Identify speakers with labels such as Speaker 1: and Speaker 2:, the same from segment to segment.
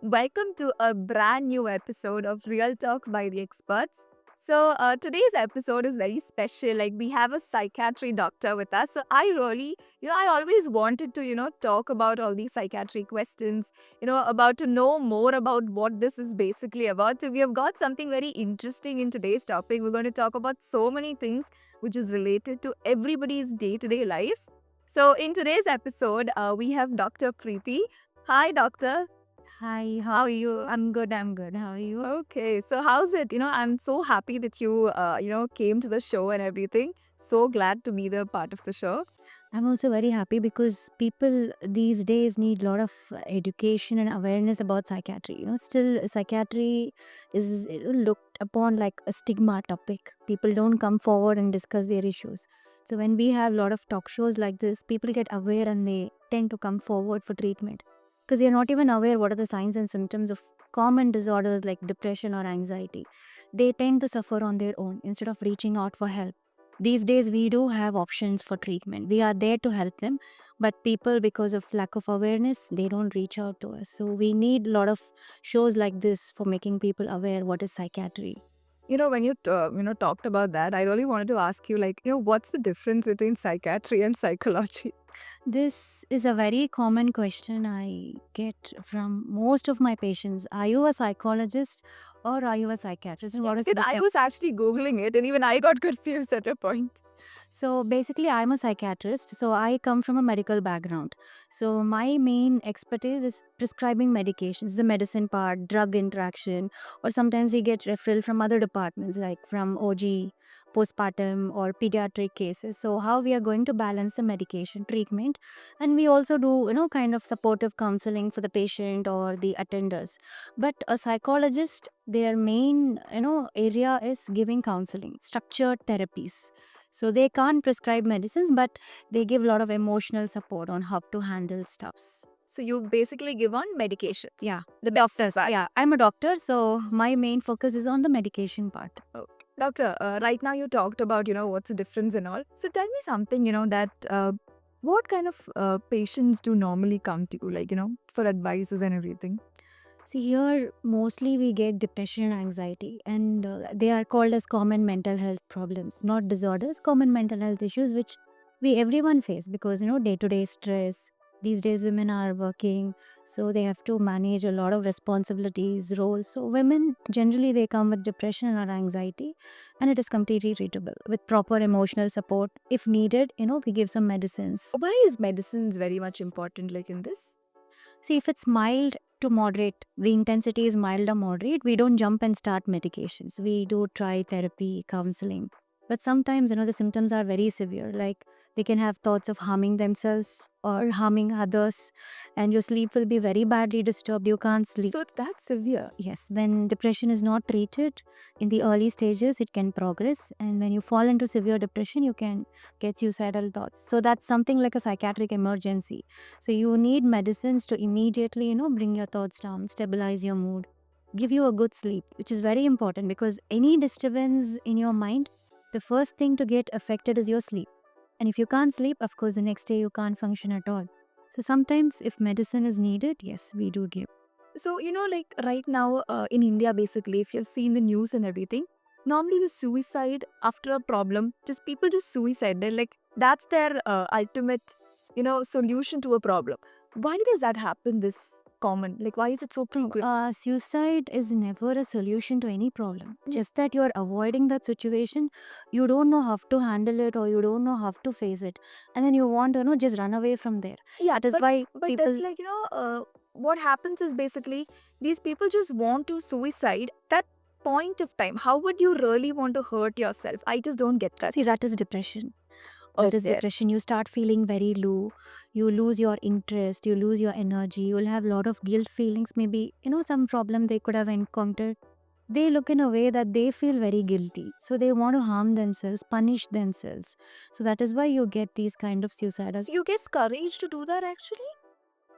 Speaker 1: Welcome to a brand new episode of Real Talk by the Experts. Today's episode is very special. Like, we have a psychiatry doctor with us. So, I really, I always wanted to, talk about all these psychiatry questions, about to know more about what this is basically about. So, we have got something very interesting in today's topic. We're going to talk about so many things which is related to everybody's day to day lives. So, in today's episode, we have Dr. Preeti. Hi, doctor.
Speaker 2: Hi, how are you? I'm good. I'm good. How are you?
Speaker 1: Okay, so how's it? I'm so happy that you, came to the show and everything. So glad to be the part of the show.
Speaker 2: I'm also very happy because people these days need a lot of education and awareness about psychiatry. Still psychiatry is looked upon like a stigma topic. People don't come forward and discuss their issues. So when we have a lot of talk shows like this, people get aware and they tend to come forward for treatment because they're not even aware what are the signs and symptoms of common disorders like depression or anxiety. They tend to suffer on their own instead of reaching out for help. These days we do have options for treatment. We are there to help them, but people, because of lack of awareness, they don't reach out to us. So we need a lot of shows like this for making people aware what is psychiatry.
Speaker 1: When you talked about that, I really wanted to ask you, like, what's the difference between psychiatry and psychology?
Speaker 2: This is a very common question I get from most of my patients. Are you a psychologist or are you a psychiatrist? And what is the
Speaker 1: I
Speaker 2: difference?
Speaker 1: was actually googling it, and even I got confused at a point.
Speaker 2: So basically, I'm a psychiatrist. So I come from a medical background. So my main expertise is prescribing medications, the medicine part, drug interaction, or sometimes we get referral from other departments like from OG, postpartum, or pediatric cases. So how we are going to balance the medication treatment, and we also do kind of supportive counseling for the patient or the attenders. But a psychologist, their main area is giving counseling, structured therapies. So they can't prescribe medicines, but they give a lot of emotional support on how to handle stuffs.
Speaker 1: So you basically give on medications.
Speaker 2: Yeah,
Speaker 1: The
Speaker 2: doctors.
Speaker 1: medicine part.
Speaker 2: Yeah, I'm a doctor, so my main focus is on the medication part.
Speaker 1: Okay. Doctor, right now you talked about, what's the difference and all. So tell me something, that what kind of patients do normally come to you, like, for advices and everything?
Speaker 2: See, here mostly we get depression and anxiety, and they are called as common mental health problems, not disorders, common mental health issues which we everyone face because day to day stress. These days, women are working, so they have to manage a lot of responsibilities, roles. So, women generally they come with depression or anxiety, and it is completely treatable with proper emotional support. If needed, we give some medicines.
Speaker 1: Why is medicines very much important, like in this?
Speaker 2: See, if it's mild to moderate, the intensity is mild or moderate, we don't jump and start medications. We do try therapy, counseling. But sometimes, the symptoms are very severe. Like they can have thoughts of harming themselves or harming others, and your sleep will be very badly disturbed. You can't sleep.
Speaker 1: So it's that severe.
Speaker 2: Yes, when depression is not treated in the early stages, it can progress. And when you fall into severe depression, you can get suicidal thoughts. So that's something like a psychiatric emergency. So you need medicines to immediately, bring your thoughts down, stabilize your mood, give you a good sleep, which is very important because any disturbance in your mind, the first thing to get affected is your sleep. And if you can't sleep, of course, the next day you can't function at all. So sometimes if medicine is needed, yes, we do give.
Speaker 1: So, like right now in India, basically, if you've seen the news and everything, normally the suicide after a problem, just people just suicide. They're like, that's their ultimate, solution to a problem. Why does that happen this common? Like, why is it so frequent?
Speaker 2: Suicide is never a solution to any problem. Just that you're avoiding that situation, you don't know how to handle it or you don't know how to face it, and then you want to just run away from there.
Speaker 1: Yeah,
Speaker 2: That is
Speaker 1: but
Speaker 2: why
Speaker 1: but that's
Speaker 2: people.
Speaker 1: like what happens is basically these people just want to suicide. That point of time, how would you really want to hurt yourself? I just don't get that.
Speaker 2: See, that is depression. That is
Speaker 1: Okay.
Speaker 2: depression. You start feeling very low. You lose your interest. You lose your energy. You'll have a lot of guilt feelings. Maybe some problem they could have encountered. They look in a way that they feel very guilty. So they want to harm themselves, punish themselves. So that is why you get these kind of suicidal.
Speaker 1: So you get courage to do that actually?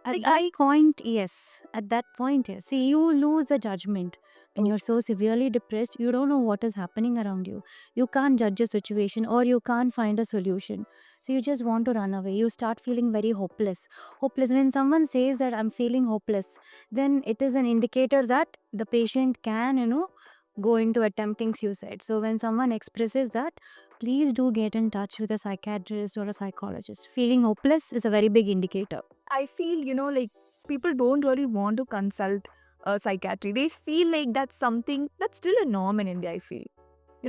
Speaker 2: At
Speaker 1: Like
Speaker 2: that
Speaker 1: I
Speaker 2: point, yes. At that point, yes. See, you lose the judgment. When
Speaker 1: Oh,
Speaker 2: you're so severely depressed, you don't know what is happening around you. You can't judge a situation or you can't find a solution. So you just want to run away. You start feeling very hopeless. Hopeless. When someone says that I'm feeling hopeless, then it is an indicator that the patient can, go into attempting suicide. So when someone expresses that, please do get in touch with a psychiatrist or a psychologist. Feeling hopeless is a very big indicator.
Speaker 1: I feel, like people don't really want to consult psychiatry. They feel like that's something that's still a norm in India, I feel.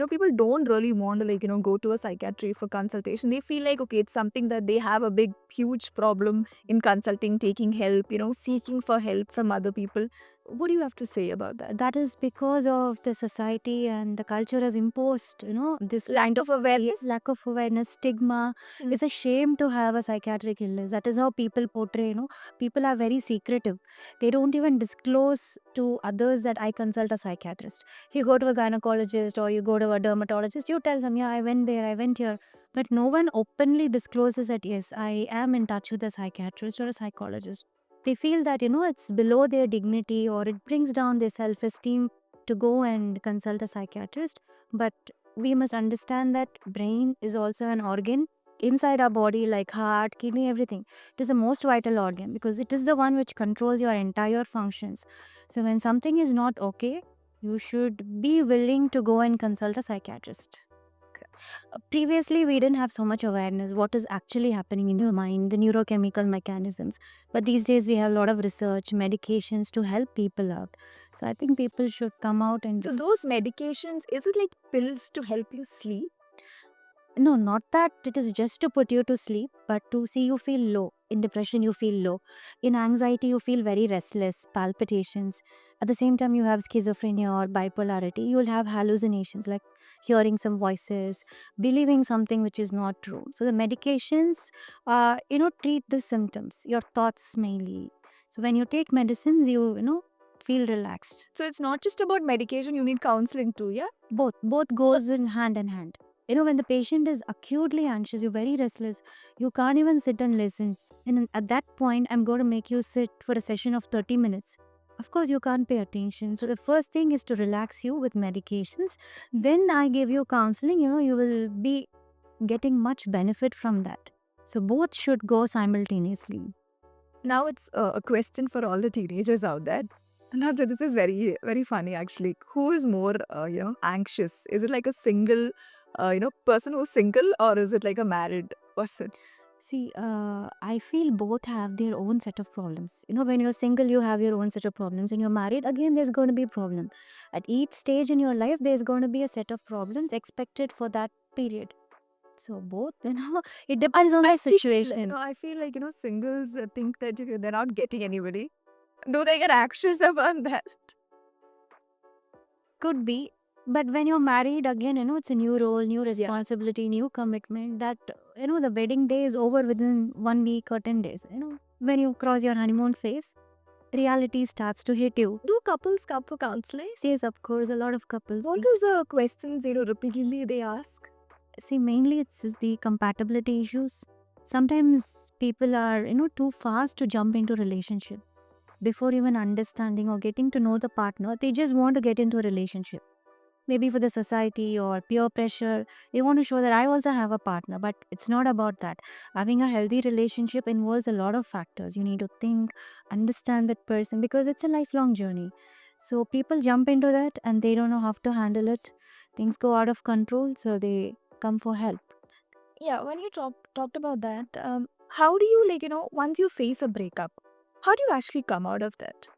Speaker 1: People don't really want to, like, go to a psychiatry for consultation. They feel like, okay, it's something that they have a big, huge problem in consulting, taking help, seeking for help from other people. What do you have to say about that?
Speaker 2: That is because of the society and the culture has imposed, this
Speaker 1: Lack of awareness?
Speaker 2: lack of awareness, stigma.
Speaker 1: Mm.
Speaker 2: It's a shame to have a psychiatric illness. That is how people portray, people are very secretive. They don't even disclose to others that I consult a psychiatrist. You go to a gynecologist or you go to a dermatologist, you tell them, yeah, I went there, I went here. But no one openly discloses that, yes, I am in touch with a psychiatrist or a psychologist. They feel that, it's below their dignity or it brings down their self esteem to go and consult a psychiatrist. But we must understand that brain is also an organ inside our body, like heart, kidney, everything. It is the most vital organ because it is the one which controls your entire functions. So when something is not okay, you should be willing to go and consult a psychiatrist. Previously, we didn't have so much awareness what is actually happening in your mind, the neurochemical mechanisms. But these days, we have a lot of research, medications to help people out. So I think people should come out and
Speaker 1: So
Speaker 2: just
Speaker 1: those medications, is it like pills to help you sleep?
Speaker 2: no, not that it is just to put you to sleep, but to see you feel low. In depression, you feel low. In anxiety, you feel very restless, palpitations. At the same time, you have schizophrenia or bipolarity. You'll have hallucinations like hearing some voices, believing something which is not true. So the medications, treat the symptoms, your thoughts mainly. So when you take medicines, you feel relaxed.
Speaker 1: So it's not just about medication, you need counseling too, yeah?
Speaker 2: Both goes in hand. When the patient is acutely anxious, you're very restless, you can't even sit and listen, and at that point I'm going to make you sit for a session of 30 minutes. Of course you can't pay attention, so the first thing is to relax you with medications, then I give you counseling. You will be getting much benefit from that. So both should go simultaneously.
Speaker 1: Now it's a question for all the teenagers out there. Now this is very, very funny actually. Who is more, anxious? Is it like a single, person who's single, or is it like a married person?
Speaker 2: See, I feel both have their own set of problems. When you're single, you have your own set of problems. When you're married, again, there's going to be a problem. At each stage in your life, there's going to be a set of problems expected for that period. So both, it depends on the situation.
Speaker 1: I feel like singles think that they're not getting anybody. Do they get anxious about that?
Speaker 2: Could be. But when you're married, again, it's a new role, new
Speaker 1: Yeah.
Speaker 2: responsibility, new commitment. That, the wedding day is over within 1 week or 10 days. When you cross your honeymoon phase, reality starts to hit you.
Speaker 1: Do couples come for counseling?
Speaker 2: Yes, of course, a lot of couples.
Speaker 1: What is the questions repeatedly they ask?
Speaker 2: See, mainly it's just the compatibility issues. Sometimes people are, too fast to jump into relationship. Before even understanding or getting to know the partner, they just want to get into a relationship. Maybe for the society or peer pressure, they want to show that I also have a partner, but it's not about that. Having a healthy relationship involves a lot of factors. You need to think, understand that person because it's a lifelong journey. So people jump into that and they don't know how to handle it. Things go out of control, so they come for help.
Speaker 1: Yeah, when you talked about that, how do you, like, once you face a breakup, how do you actually come out of that?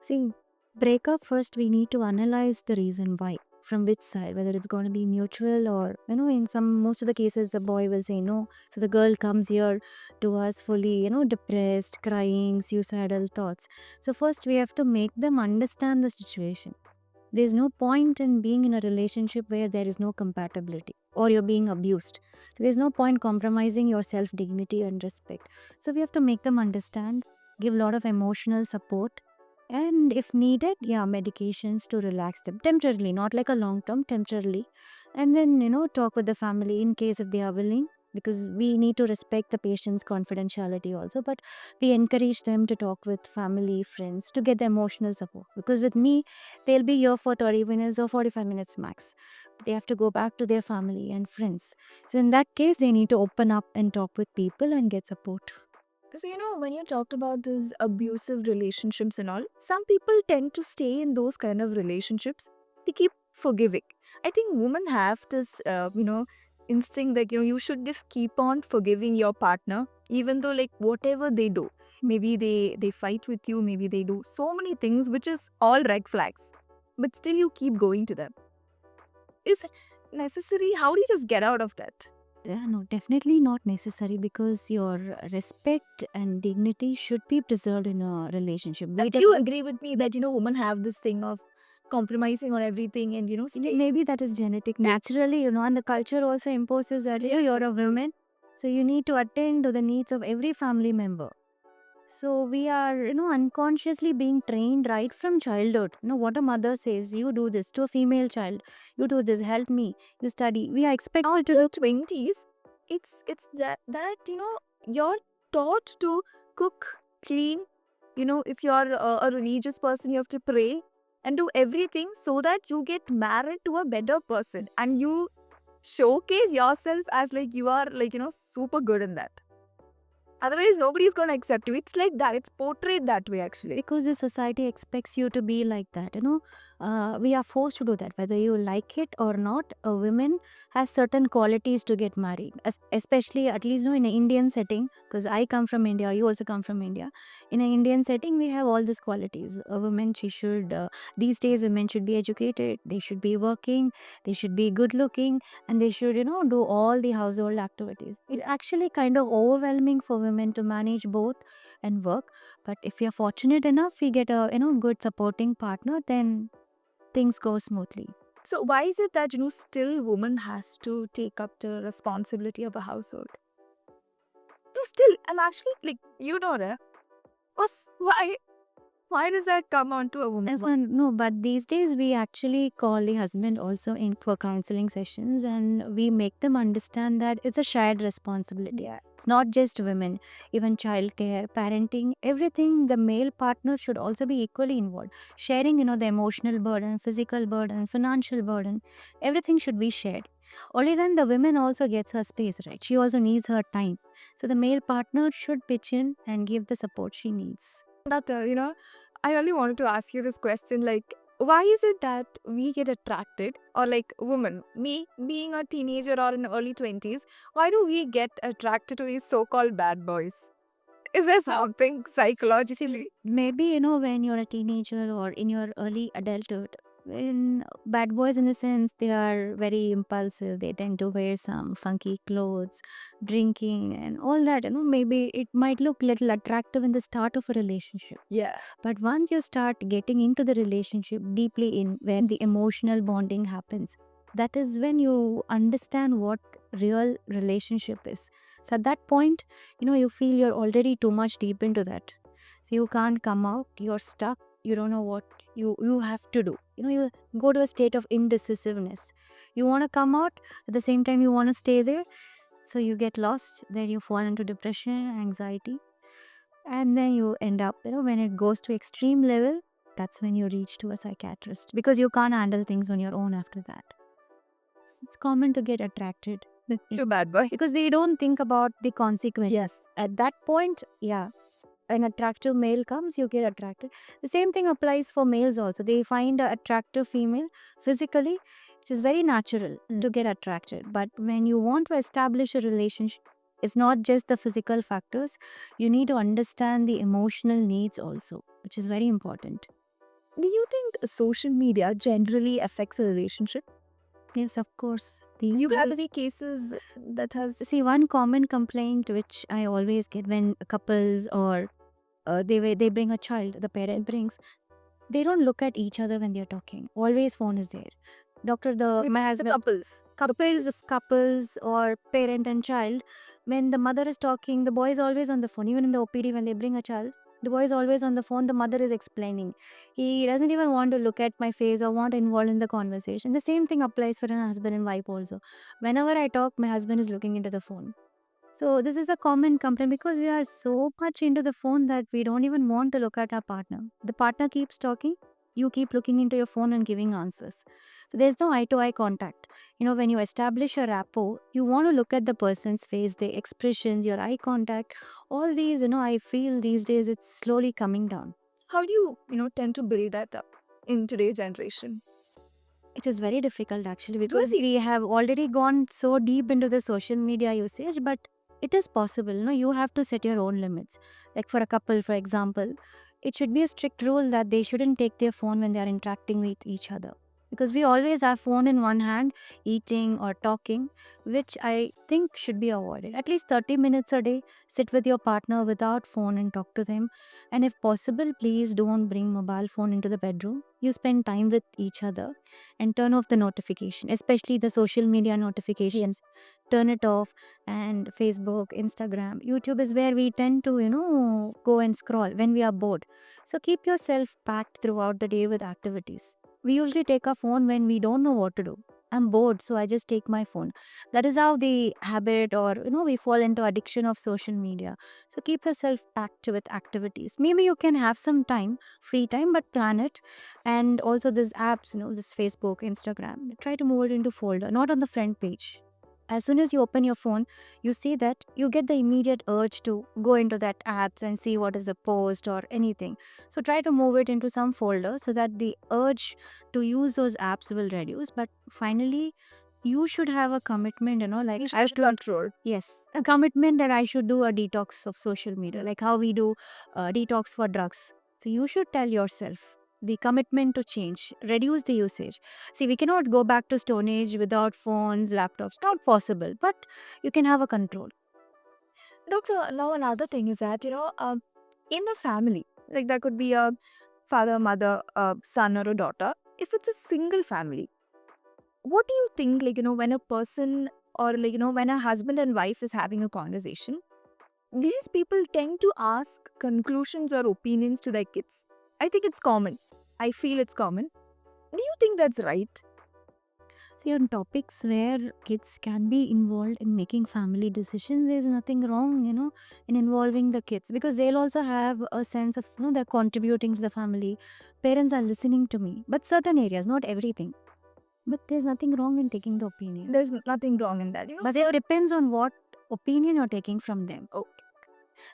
Speaker 2: See, breakup first, we need to analyze the reason why. From which side, whether it's going to be mutual or, in most of the cases, the boy will say no. So the girl comes here to us fully, depressed, crying, suicidal thoughts. So, first, we have to make them understand the situation. There's no point in being in a relationship where there is no compatibility or you're being abused. There's no point compromising your self dignity and respect. So, we have to make them understand, give a lot of emotional support, and if needed, yeah, medications to relax them temporarily, not like a long term, temporarily. And then, talk with the family in case if they are willing. because we need to respect the patient's confidentiality also, but we encourage them to talk with family, friends to get the emotional support. Because with me, they'll be here for 30 minutes or 45 minutes max. They have to go back to their family and friends. So in that case, they need to open up and talk with people and get support.
Speaker 1: So, when you talked about these abusive relationships and all, some people tend to stay in those kind of relationships. They keep forgiving. I think women have this, instinct that, you should just keep on forgiving your partner, even though, like, whatever they do. Maybe they fight with you, maybe they do so many things, which is all red flags. But still, you keep going to them. Is it necessary? How do you just get out of that?
Speaker 2: Yeah, no, definitely not necessary, because your respect and dignity should be preserved in a relationship.
Speaker 1: Do you agree with me that women have this thing of compromising on everything and
Speaker 2: Maybe that is genetic, naturally, and the culture also imposes that you're a woman, so you need to attend to the needs of every family member. So we are, unconsciously being trained right from childhood. What a mother says, you do this to a female child, you do this, help me, you study. We are expected to
Speaker 1: your 20s. It's that you're taught to cook, clean. If you're a religious person, you have to pray and do everything so that you get married to a better person and you showcase yourself as like you are like super good in that. Otherwise, nobody's gonna accept you. It's like that. It's portrayed that way, actually.
Speaker 2: because the society expects you to be like that. We are forced to do that, whether you like it or not. A woman has certain qualities to get married, especially, at least, in an Indian setting, because I come from India, you also come from India. In an Indian setting, we have all these qualities. A woman, she should, these days, women should be educated, they should be working, they should be good looking, and they should, do all the household activities. It's actually kind of overwhelming for women to manage both and work. But if we are fortunate enough, we get a good supporting partner, then things go smoothly.
Speaker 1: So why is it that still woman has to take up the responsibility of a household? No, still, I'm actually like right? Why does that come on to a woman?
Speaker 2: As one, no, but these days we actually call the husband also in for counseling sessions, and we make them understand that it's a shared responsibility. It's not just women, even childcare, parenting, everything. The male partner should also be equally involved, sharing, the emotional burden, physical burden, financial burden. Everything should be shared. Only then the women also gets her space, right? She also needs her time. So the male partner should pitch in and give the support she needs.
Speaker 1: But I really wanted to ask you this question, like, why is it that we get attracted, or like women, me being a teenager or in early 20s, why do we get attracted to these so-called bad boys? Is there something psychologically?
Speaker 2: Maybe, when you're a teenager or in your early adulthood, when bad boys, in the sense, they are very impulsive, they tend to wear some funky clothes, drinking, and all that. Maybe it might look little attractive in the start of a relationship.
Speaker 1: Yeah.
Speaker 2: But once you start getting into the relationship deeply in, when the emotional bonding happens, that is when you understand what real relationship is. So at that point, you feel you're already too much deep into that. So you can't come out, you're stuck, you don't know what you have to do. You go to a state of indecisiveness. You want to come out, at the same time you want to stay there. So you get lost, then you fall into depression, anxiety, and then you end up, when it goes to extreme level, that's when you reach to a psychiatrist, because you can't handle things on your own after that. It's common to get attracted
Speaker 1: To bad boy.
Speaker 2: because they don't think about the consequences.
Speaker 1: Yes.
Speaker 2: At that point, yeah, an attractive male comes, you get attracted. The same thing applies for males also. They find an attractive female physically, which is very natural to get attracted. But when you want to establish a relationship, it's not just the physical factors. You need to understand the emotional needs also, which is very important.
Speaker 1: Do you think social media generally affects a relationship?
Speaker 2: Yes, of course. These
Speaker 1: You have
Speaker 2: days-
Speaker 1: any cases that has
Speaker 2: See, one common complaint which I always get when couples or they bring a child, the parent brings, they don't look at each other when they're talking. Always phone is there. Doctor, my husband, couples or parent and child, when the mother is talking, the boy is always on the phone. Even in the OPD, when they bring a child, The boy is always on the phone, the mother is explaining. He doesn't even want to look at my face or want to involve in the conversation. The same thing applies for an husband and wife also. Whenever I talk, my husband is looking into the phone. So this is a common complaint because we are so much into the phone that we don't even want to look at our partner. The partner keeps talking, you keep looking into your phone and giving answers. So there's no eye to eye contact. When you establish a rapport, you want to look at the person's face, their expressions, your eye contact. All these, I feel these days it's slowly coming down.
Speaker 1: How do you tend to build that up in today's generation?
Speaker 2: It is very difficult actually because we have already gone so deep into the social media usage, but it is possible. You have to set your own limits. Like for a couple, for example, it should be a strict rule that they shouldn't take their phone when they are interacting with each other. Because we always have phone in one hand, eating or talking, which I think should be avoided. At least 30 minutes a day, sit with your partner without phone and talk to them. And if possible, please don't bring mobile phone into the bedroom. You spend time with each other and turn off the notification, especially the social media notifications. Turn it off. And Facebook, Instagram, YouTube is where we tend to, go and scroll when we are bored. So keep yourself packed throughout the day with activities. We usually take our phone when we don't know what to do. I'm bored, so I just take my phone. That is how the habit, or we fall into addiction of social media. So keep yourself packed with activities. Maybe you can have some time, free time, but plan it. And also these apps, this Facebook, Instagram, try to move it into folder, not on the front page. As soon as you open your phone, you see that you get the immediate urge to go into that apps and see what is the post or anything. So try to move it into some folder so that the urge to use those apps will reduce. But finally, you should have a commitment, like I should
Speaker 1: Control.
Speaker 2: yes, a commitment that I should do a detox of social media, like how we do detox for drugs. So you should tell yourself the commitment to change, reduce the usage. See, we cannot go back to Stone Age without phones, laptops. Not possible, but you can have a control.
Speaker 1: Doctor, now another thing is that, in a family, like that could be a father, mother, a son, or a daughter. If it's a single family, what do you think, when a person or, when a husband and wife is having a conversation, these people tend to ask conclusions or opinions to their kids? I think it's common. I feel it's common. Do you think that's right?
Speaker 2: See, on topics where kids can be involved in making family decisions, there's nothing wrong, in involving the kids because they'll also have a sense of, they're contributing to the family. Parents are listening to me, but certain areas, not everything. But there's nothing wrong in taking the opinion.
Speaker 1: There's nothing wrong in that.
Speaker 2: But it depends on what opinion you're taking from them.
Speaker 1: Oh.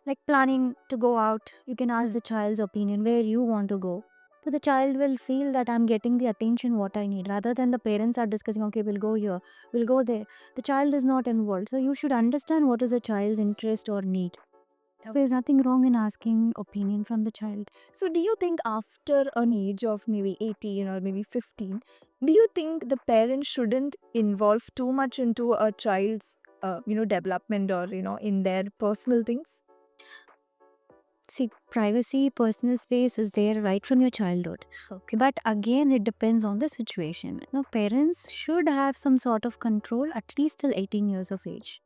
Speaker 2: Like planning to go out, you can ask the child's opinion where you want to go. But the child will feel that I'm getting the attention what I need rather than the parents are discussing, okay, we'll go here, we'll go there. The child is not involved. So you should understand what is the child's interest or need. There's nothing wrong in asking opinion from the child.
Speaker 1: So, do you think after an age of maybe 18 or maybe 15, do you think the parents shouldn't involve too much into a child's, development or, in their personal things?
Speaker 2: See, privacy, personal space is there right from your childhood.
Speaker 1: Okay.
Speaker 2: But again, it depends on the situation. Parents should have some sort of control at least till 18 years of age.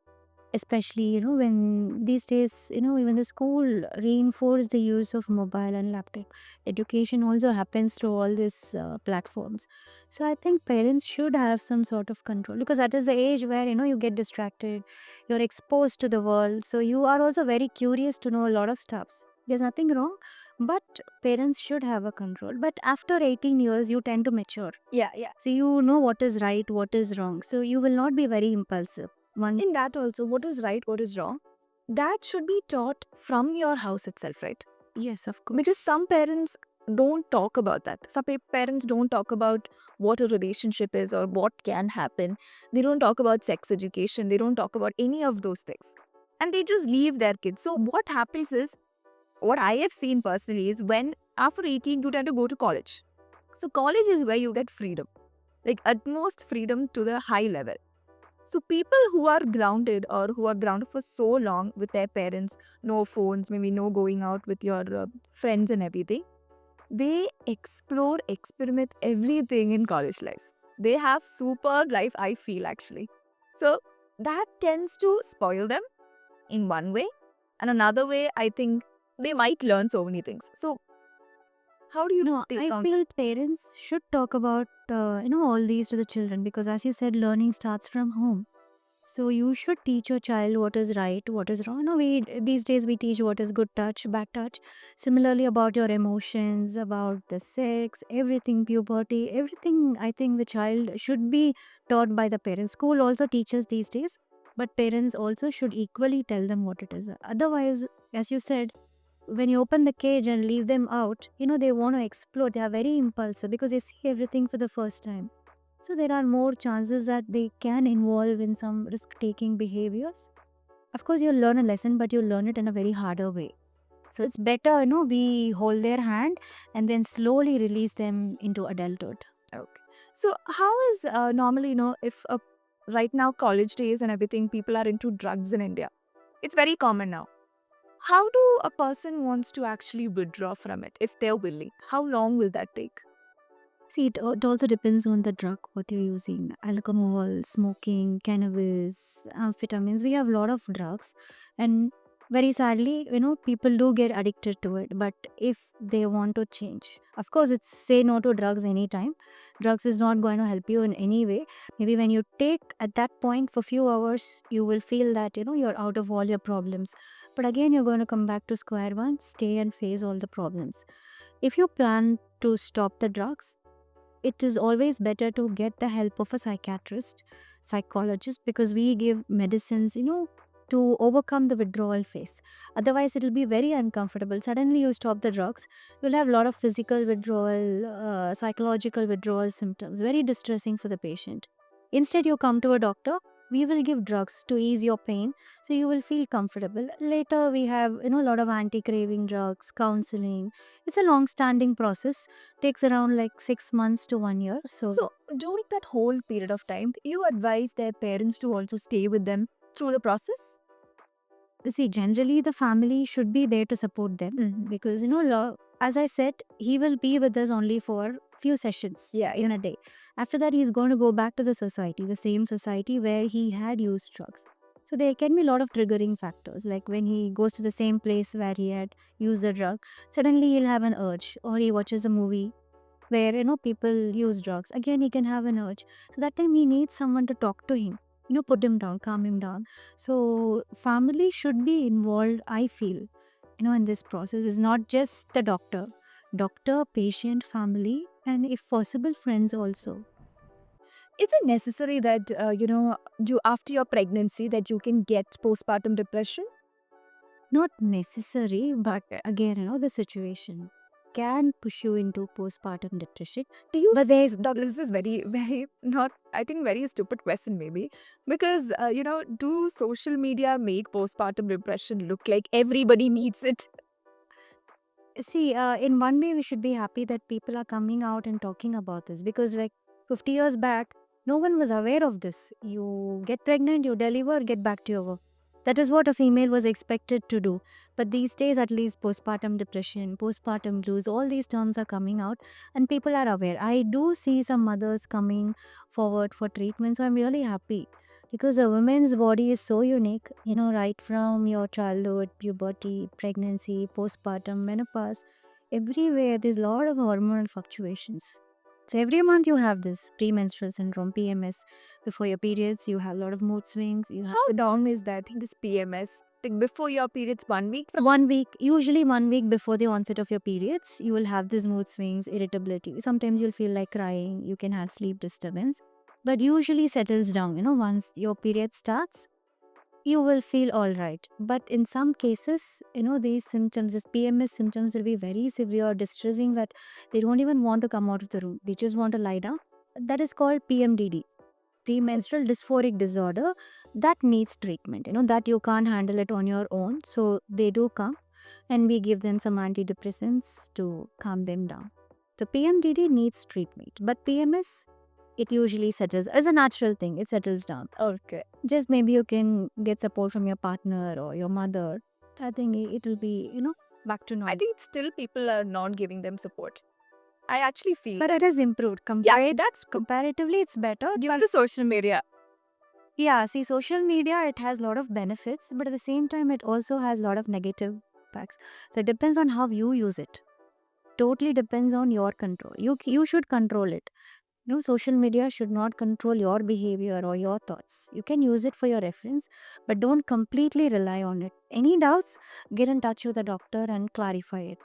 Speaker 2: Especially, when these days, even the school reinforce the use of mobile and laptop. Education also happens through all these platforms. So I think parents should have some sort of control because that is the age where, you get distracted, you're exposed to the world. So you are also very curious to know a lot of stuffs. There's nothing wrong, but parents should have a control. But after 18 years, you tend to mature.
Speaker 1: Yeah.
Speaker 2: So you know what is right, what is wrong. So you will not be very impulsive.
Speaker 1: In that also, what is right, what is wrong, that should be taught from your house itself, right?
Speaker 2: Yes, of course.
Speaker 1: Because some parents don't talk about that. Some parents don't talk about what a relationship is or what can happen. They don't talk about sex education. They don't talk about any of those things. And they just leave their kids. So, what happens is, what I have seen personally is when after 18, you tend to go to college. So, college is where you get freedom, like utmost freedom to the high level. So people who are grounded or who are grounded for so long with their parents, no phones, maybe no going out with your friends and everything, they explore, experiment everything in college life. They have super life, I feel actually. So that tends to spoil them in one way. And another way, I think they might learn so many things. So how do you
Speaker 2: No,
Speaker 1: take
Speaker 2: I
Speaker 1: on?
Speaker 2: feel parents should talk about all these to the children, because as you said, learning starts from home. So you should teach your child what is right, what is wrong. No, we these days we teach what is good touch, bad touch. Similarly, about your emotions, about the sex, everything, puberty, everything. I think the child should be taught by the parents. School also teaches these days, but parents also should equally tell them what it is. Otherwise, as you said, when you open the cage and leave them out, they want to explore. They are very impulsive because they see everything for the first time. So there are more chances that they can involve in some risk-taking behaviors. Of course, you'll learn a lesson, but you'll learn it in a very harder way. So it's better, we hold their hand and then slowly release them into adulthood.
Speaker 1: Okay. So how is normally, if right now college days and everything, people are into drugs in India. It's very common now. How do a person wants to actually withdraw from it if they're willing? How long will that take?
Speaker 2: See, it also depends on the drug what you're using. Alcohol, smoking, cannabis, amphetamines. We have a lot of drugs, and very sadly, people do get addicted to it. But if they want to change, of course, it's say no to drugs anytime. Drugs is not going to help you in any way. Maybe when you take at that point for few hours, you will feel that you're out of all your problems. But again, you're going to come back to square one, stay and face all the problems. If you plan to stop the drugs, it is always better to get the help of a psychiatrist, psychologist, because we give medicines, to overcome the withdrawal phase. Otherwise, it'll be very uncomfortable. Suddenly, you stop the drugs, you'll have a lot of physical withdrawal, psychological withdrawal symptoms, very distressing for the patient. Instead, you come to a doctor. We will give drugs to ease your pain, so you will feel comfortable. Later, we have a lot of anti-craving drugs, counseling. It's a long-standing process, takes around like 6 months to 1 year. So,
Speaker 1: So during that whole period of time, you advise their parents to also stay with them through the process?
Speaker 2: see, generally the family should be there to support them, because as I said, he will be with us only for few sessions,
Speaker 1: Yeah,
Speaker 2: in a day. After that, he's going to go back to the society, the same society where he had used drugs. So there can be a lot of triggering factors, like when he goes to the same place where he had used the drug, suddenly he'll have an urge, or he watches a movie where people use drugs. Again, he can have an urge. So that time he needs someone to talk to him, put him down, calm him down. So family should be involved, I feel, in this process. Is not just the doctor, patient, family, and if possible, friends also.
Speaker 1: is it necessary that after your pregnancy that you can get postpartum depression?
Speaker 2: Not necessary, but again, the situation can push you into postpartum depression.
Speaker 1: Do you?
Speaker 2: But there's
Speaker 1: Douglas, this is very, very not. I think very stupid question maybe because do social media make postpartum depression look like everybody needs it?
Speaker 2: See, in one way, we should be happy that people are coming out and talking about this, because, like 50 years back, no one was aware of this. You get pregnant, you deliver, get back to your work. That is what a female was expected to do. But these days, at least, postpartum depression, postpartum blues, all these terms are coming out and people are aware. I do see some mothers coming forward for treatment, so I'm really happy, because a woman's body is so unique, right from your childhood, puberty, pregnancy, postpartum, menopause, everywhere there's a lot of hormonal fluctuations. So every month you have this premenstrual syndrome, PMS. Before your periods, you have a lot of mood swings. You have
Speaker 1: How long is that? This PMS? Like before your periods, 1 week?
Speaker 2: 1 week, usually 1 week before the onset of your periods, you will have these mood swings, irritability. Sometimes you'll feel like crying, you can have sleep disturbance, but usually settles down. Once your period starts, you will feel all right. But in some cases, these symptoms, these PMS symptoms will be very severe, distressing, that they don't even want to come out of the room. They just want to lie down. That is called PMDD, premenstrual dysphoric disorder, that needs treatment, that you can't handle it on your own. So they do come and we give them some antidepressants to calm them down. So PMDD needs treatment, but PMS, it usually settles as a natural thing, it settles down.
Speaker 1: Okay.
Speaker 2: Just maybe you can get support from your partner or your mother. I think it will be, back to normal.
Speaker 1: I think still people are not giving them support. I actually feel.
Speaker 2: But it has improved.
Speaker 1: Yeah, that's
Speaker 2: Comparatively, it's better.
Speaker 1: due to social media.
Speaker 2: Yeah, see, social media, it has a lot of benefits, but at the same time, it also has a lot of negative backpacks. So it depends on how you use it. Totally depends on your control. You should control it. No, social media should not control your behavior or your thoughts. You can use it for your reference, but don't completely rely on it. Any doubts, get in touch with a doctor and clarify it.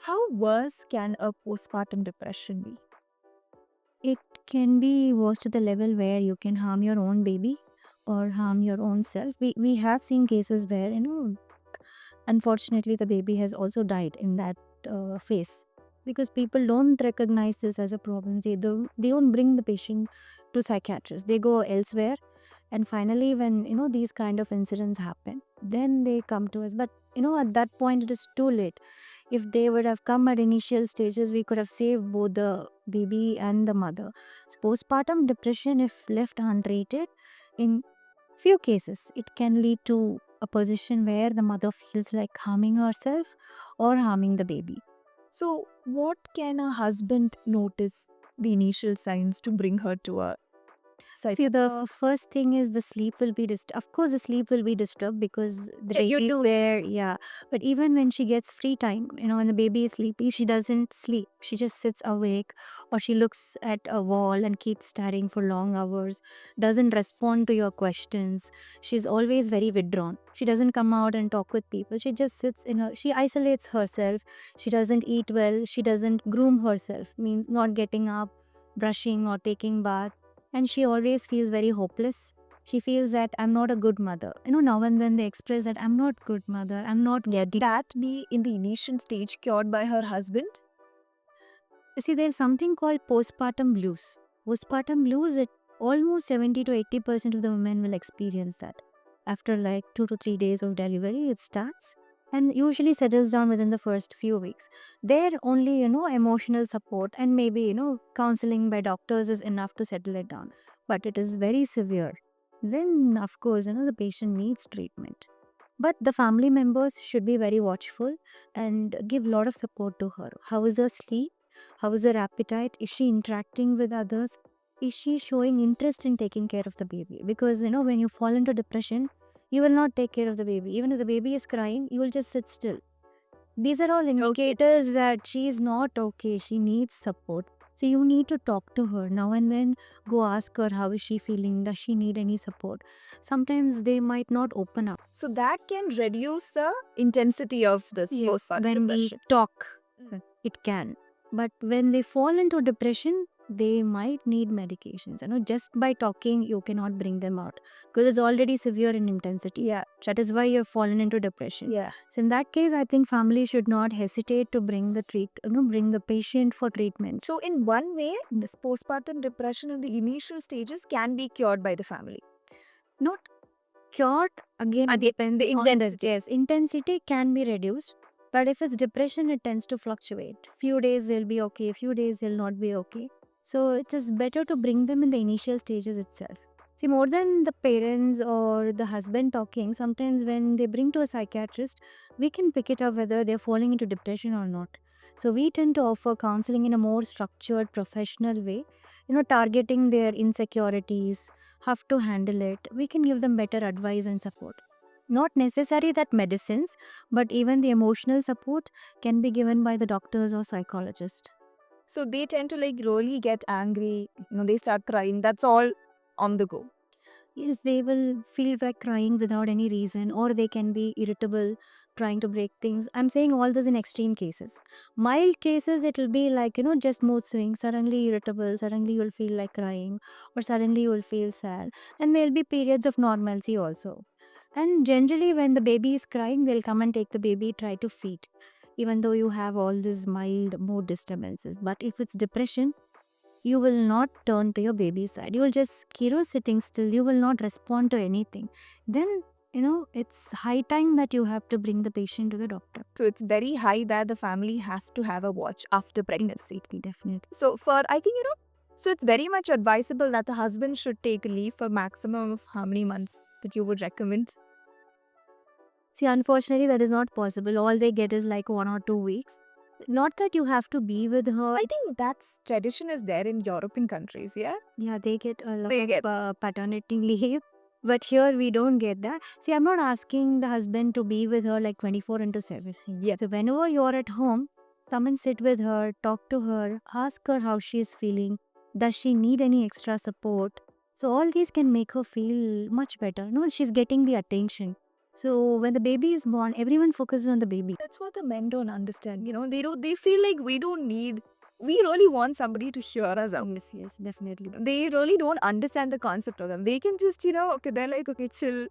Speaker 1: How worse can a postpartum depression be?
Speaker 2: It can be worse to the level where you can harm your own baby or harm your own self. We have seen cases where, unfortunately, the baby has also died in that phase, because people don't recognize this as a problem. They don't bring the patient to psychiatrists. They go elsewhere, and finally, when these kind of incidents happen, then they come to us. But at that point, it is too late. If they would have come at initial stages, we could have saved both the baby and the mother. So postpartum depression, if left untreated, in few cases, it can lead to a position where the mother feels like harming herself or harming the baby.
Speaker 1: So, what can a husband notice the initial signs to bring her to a
Speaker 2: See, the
Speaker 1: psychiatrist?
Speaker 2: first thing is the sleep will be disturbed. Of course, the sleep will be disturbed because the
Speaker 1: You
Speaker 2: baby is
Speaker 1: do.
Speaker 2: there. Yeah. But even when she gets free time, when the baby is sleepy, she doesn't sleep. She just sits awake, or she looks at a wall and keeps staring for long hours, doesn't respond to your questions. She's always very withdrawn. She doesn't come out and talk with people. She just sits she isolates herself. She doesn't eat well. She doesn't groom herself, means not getting up, brushing, or taking bath, and she always feels very hopeless. She feels that I'm not a good mother. Now and then they express that I'm not good mother, I'm not getting.
Speaker 1: That be in the initial stage cured by her husband?
Speaker 2: See, there's something called postpartum blues. Postpartum blues, it almost 70 to 80% of the women will experience that. After like 2 to 3 days of delivery, it starts and usually settles down within the first few weeks. There only, emotional support and maybe, counseling by doctors is enough to settle it down. But it is very severe. Then, of course, the patient needs treatment. But the family members should be very watchful and give a lot of support to her. How is her sleep? How is her appetite? Is she interacting with others? Is she showing interest in taking care of the baby? Because when you fall into depression, you will not take care of the baby. Even if the baby is crying, you will just sit still. These are all indicators that she is not okay. She needs support. So you need to talk to her now and then. Go ask her how is she feeling. Does she need any support? Sometimes they might not open up.
Speaker 1: So, that can reduce the intensity of this
Speaker 2: Yes,
Speaker 1: postpartum
Speaker 2: when we
Speaker 1: depression.
Speaker 2: talk, it can. But when they fall into depression, they might need medications. Just by talking, you cannot bring them out because it's already severe in intensity.
Speaker 1: Yeah.
Speaker 2: That is why you've fallen into depression.
Speaker 1: Yeah.
Speaker 2: So in that case, I think family should not hesitate to bring the patient for treatment.
Speaker 1: So, in one way, this postpartum depression in the initial stages can be cured by the family.
Speaker 2: Not cured, again, it depends
Speaker 1: the
Speaker 2: on the
Speaker 1: intensity.
Speaker 2: yes, intensity can be reduced. But if it's depression, it tends to fluctuate. Few days they'll be okay, few days they'll not be okay. So it is better to bring them in the initial stages itself. See, more than the parents or the husband talking, sometimes when they bring to a psychiatrist, we can pick it up whether they're falling into depression or not. So we tend to offer counseling in a more structured, professional way, targeting their insecurities, how to handle it. We can give them better advice and support. Not necessary that medicines, but even the emotional support can be given by the doctors or psychologists.
Speaker 1: So, they tend to like really get angry, they start crying. That's all on the go.
Speaker 2: Yes, they will feel like crying without any reason, or they can be irritable, trying to break things. I'm saying all this in extreme cases. Mild cases, it will be like, just mood swings, suddenly irritable, suddenly you'll feel like crying, or suddenly you'll feel sad. And there'll be periods of normalcy also. And generally, when the baby is crying, they'll come and take the baby, try to feed, even though you have all these mild mood disturbances. But if it's depression, you will not turn to your baby's side. You will just sitting still. You will not respond to anything. Then, it's high time that you have to bring the patient to the doctor.
Speaker 1: So, it's very high that the family has to have a watch after pregnancy.
Speaker 2: Definitely.
Speaker 1: So, I think, so it's very much advisable that the husband should take leave for maximum of how many months that you would recommend?
Speaker 2: See, unfortunately, that is not possible. All they get is like 1 or 2 weeks. Not that you have to be with her.
Speaker 1: I think that's tradition is there in European countries, yeah?
Speaker 2: Yeah, they get a lot
Speaker 1: They get-
Speaker 2: of paternity leave. But here we don't get that. See, I'm not asking the husband to be with her like 24 into 7.
Speaker 1: Yeah.
Speaker 2: So whenever you're at home, come and sit with her, talk to her, ask her how she's feeling. Does she need any extra support? So all these can make her feel much better. No, she's getting the attention. So when the baby is born, everyone focuses on the baby.
Speaker 1: That's what the men don't understand. They feel like we really want somebody to hear us out.
Speaker 2: Yes, definitely.
Speaker 1: They really don't understand the concept of them. They can just, okay, they're like, okay, chill.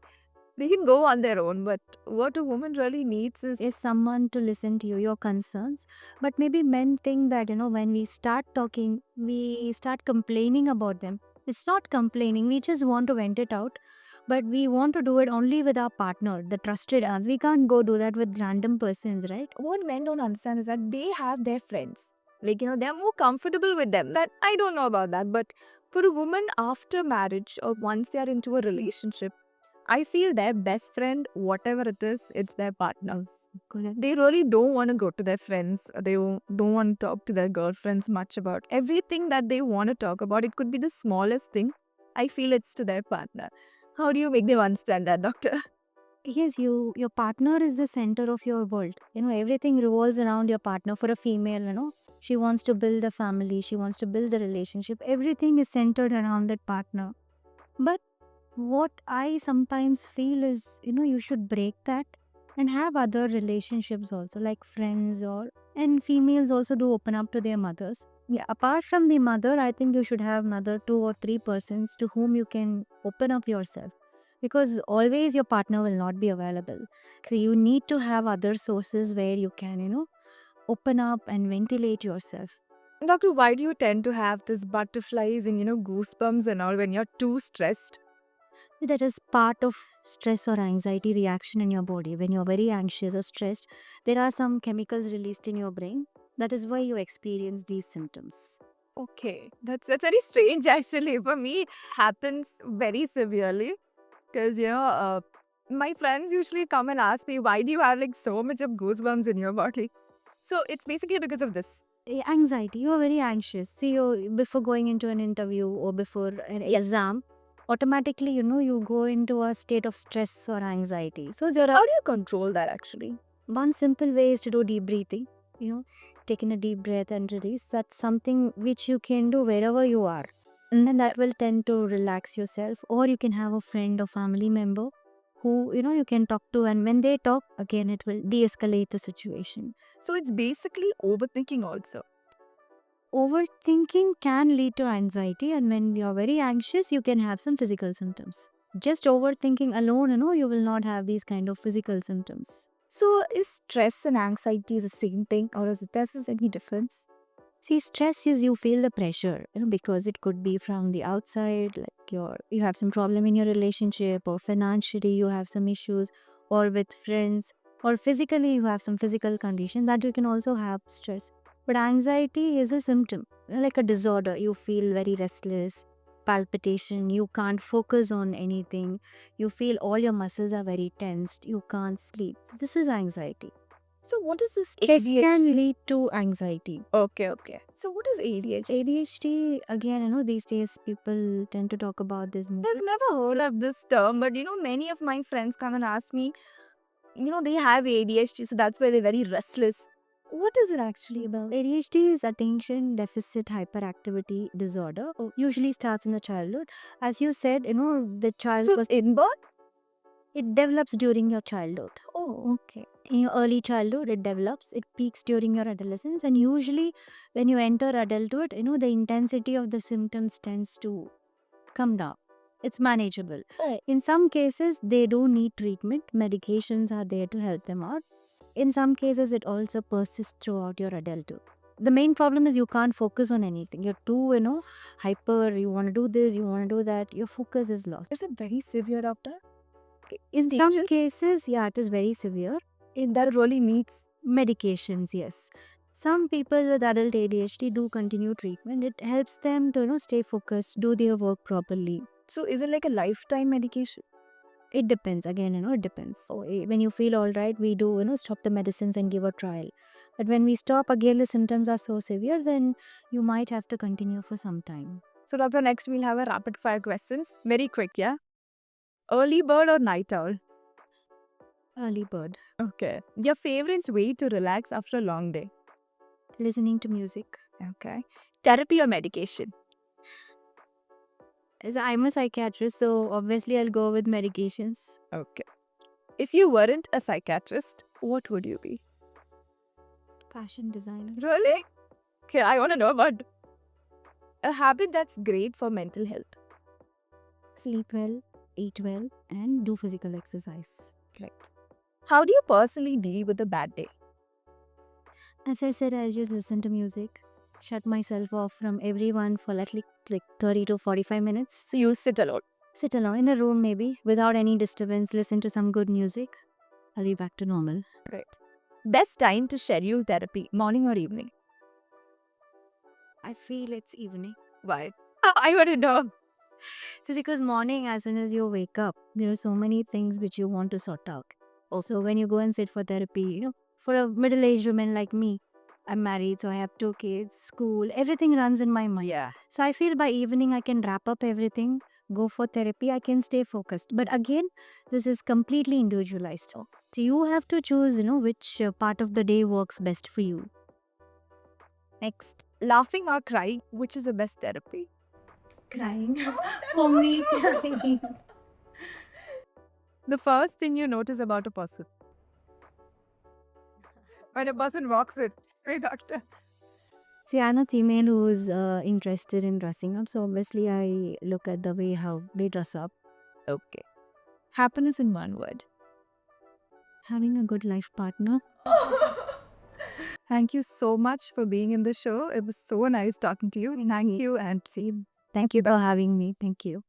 Speaker 1: They can go on their own. But what a woman really needs
Speaker 2: Is someone to listen to you, your concerns. But maybe men think that, when we start talking, we start complaining about them. It's not complaining, we just want to vent it out. But we want to do it only with our partner, the trusted us. We can't go do that with random persons, right?
Speaker 1: what men don't understand is that they have their friends. Like, they're more comfortable with them. That I don't know about that. But for a woman after marriage or once they are into a relationship, I feel their best friend, whatever it is, it's their partners. They really don't want to go to their friends. They don't want to talk to their girlfriends much about everything that they want to talk about. It could be the smallest thing. I feel it's to their partner. How do you make them understand that, doctor?
Speaker 2: Yes, your partner is the center of your world. Everything revolves around your partner. For a female, she wants to build a family, she wants to build a relationship. Everything is centered around that partner. But what I sometimes feel is, you should break that and have other relationships also, like friends, and females also do open up to their mothers. Yeah, apart from the mother, I think you should have another 2 or 3 persons to whom you can open up yourself, because always your partner will not be available. So you need to have other sources where you can, open up and ventilate yourself.
Speaker 1: Doctor, why do you tend to have this butterflies and goosebumps and all when you're too stressed?
Speaker 2: That is part of stress or anxiety reaction in your body. When you're very anxious or stressed, there are some chemicals released in your brain. That is why you experience these symptoms.
Speaker 1: Okay, that's very strange actually. For me, it happens very severely because my friends usually come and ask me, why do you have like so much of goosebumps in your body? So it's basically because of this.
Speaker 2: Anxiety, you are very anxious. See, before going into an interview or before an exam, automatically, you go into a state of stress or anxiety. So there
Speaker 1: How
Speaker 2: are
Speaker 1: do you control that actually?
Speaker 2: one simple way is to do deep breathing. Taking a deep breath and release. That's something which you can do wherever you are. And then that will tend to relax yourself. Or you can have a friend or family member who, you can talk to. And when they talk, again, it will de escalate the situation.
Speaker 1: So it's basically overthinking also.
Speaker 2: Overthinking can lead to anxiety, and when you're very anxious, you can have some physical symptoms. Just overthinking alone, you will not have these kind of physical symptoms.
Speaker 1: So is stress and anxiety the same thing, or is there any difference?
Speaker 2: See, stress is you feel the pressure, because it could be from the outside, like you have some problem in your relationship, or financially you have some issues, or with friends, or physically you have some physical condition that you can also have stress. But anxiety is a symptom, like a disorder. You feel very restless, palpitation, you can't focus on anything, you feel all your muscles are very tensed, you can't sleep. So this is anxiety.
Speaker 1: So what is this
Speaker 2: It
Speaker 1: ADHD?
Speaker 2: can lead to anxiety.
Speaker 1: Okay. So what is ADHD?
Speaker 2: ADHD, again, these days people tend to talk about this more.
Speaker 1: I've never heard of this term, but many of my friends come and ask me, they have ADHD, so that's why they're very restless. What is it actually about?
Speaker 2: ADHD is attention deficit hyperactivity disorder. Usually starts in the childhood. As you said, the child
Speaker 1: So
Speaker 2: was
Speaker 1: it's inborn?
Speaker 2: it develops during your childhood.
Speaker 1: Oh, okay.
Speaker 2: In your early childhood, it develops, it peaks during your adolescence, and usually when you enter adulthood, the intensity of the symptoms tends to come down. It's manageable.
Speaker 1: Right.
Speaker 2: In some cases, they do need treatment. Medications are there to help them out. In some cases, it also persists throughout your adulthood. The main problem is you can't focus on anything. You're too, hyper. You want to do this, you want to do that. Your focus is lost.
Speaker 1: Is it very severe, doctor?
Speaker 2: In some cases, yeah, it is very severe.
Speaker 1: That really needs
Speaker 2: Medications, yes. Some people with adult ADHD do continue treatment. It helps them to, stay focused, do their work properly.
Speaker 1: So is it like a lifetime medication?
Speaker 2: It depends. Again, it depends. So when you feel all right, we do, stop the medicines and give a trial. But when we stop, again, the symptoms are so severe, then you might have to continue for some time.
Speaker 1: So doctor, next we'll have a rapid fire questions. Very quick, yeah? Early bird or night owl?
Speaker 2: Early bird.
Speaker 1: Okay. Your favorite way to relax after a long day?
Speaker 2: Listening to music.
Speaker 1: Okay. Therapy or medication?
Speaker 2: As I'm a psychiatrist, so obviously I'll go with medications.
Speaker 1: Okay. If you weren't a psychiatrist, what would you be?
Speaker 2: Fashion designer.
Speaker 1: Really? Okay, I want to know about a habit that's great for mental health.
Speaker 2: Sleep well, eat well, and do physical exercise.
Speaker 1: Correct. How do you personally deal with a bad day?
Speaker 2: As I said, I just listen to music, shut myself off from everyone for like 30 to 45 minutes.
Speaker 1: So you sit alone.
Speaker 2: Sit alone in a room, maybe, without any disturbance, listen to some good music. I'll be back to normal.
Speaker 1: Right. Best time to schedule therapy, morning or evening?
Speaker 2: I feel it's evening.
Speaker 1: Why? I want to know.
Speaker 2: So, because morning, as soon as you wake up, there are so many things which you want to sort out. Also, when you go and sit for therapy, for a middle aged woman like me, I'm married, so I have 2 kids, school, everything runs in my mind.
Speaker 1: Yeah.
Speaker 2: So, I feel by evening, I can wrap up everything, go for therapy, I can stay focused. But again, this is completely individualized. So, you have to choose, which part of the day works best for you.
Speaker 1: Next, laughing or crying, which is the best therapy?
Speaker 2: Crying. For me, crying.
Speaker 1: The first thing you notice about a person. When a person walks in, hey doctor.
Speaker 2: See, I'm a female who's interested in dressing up, so obviously I look at the way how they dress up.
Speaker 1: Okay. Happiness in one word.
Speaker 2: Having a good life partner.
Speaker 1: Thank you so much for being in the show. It was so nice talking to you. Thank you and see you.
Speaker 2: Thank you for having me. Thank you.